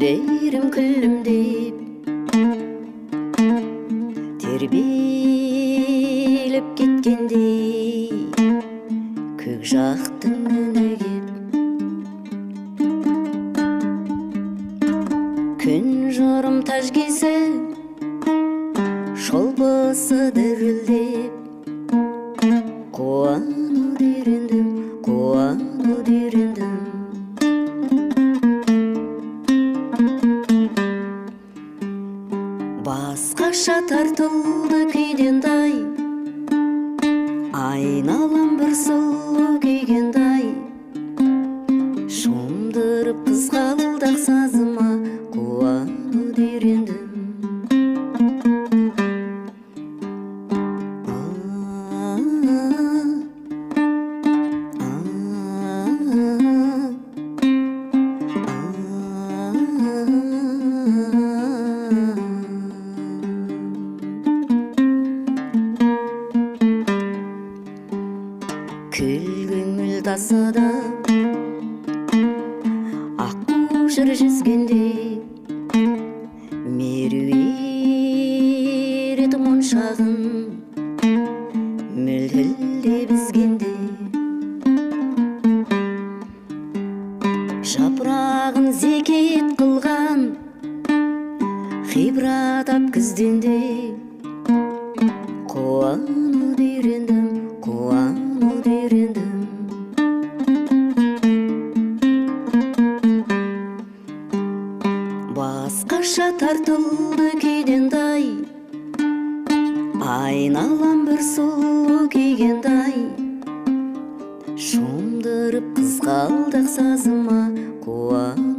Gözlerim күлімдеп тербеліп кеткендей көк жақтың үні кеп күн жорым таж кисе шолпысы дірілдеп қуанып үйрендім басқаша тартылды күйден-дай айналам бір сұлу күйген-дай шомдырып қызғалдақ сазыма қуанып үйрендім Күлгөңіл тасада аққушыр жүзгенде меруерет моншағын мөлтілде бізгенде жапырағын зекет қылған ғибрат ап күзденде қуанып үйрендім басқаша тартылды күйден-дай айналам бір сұлу күйген-дай шомдырып қызғалдақ сазыма қуанып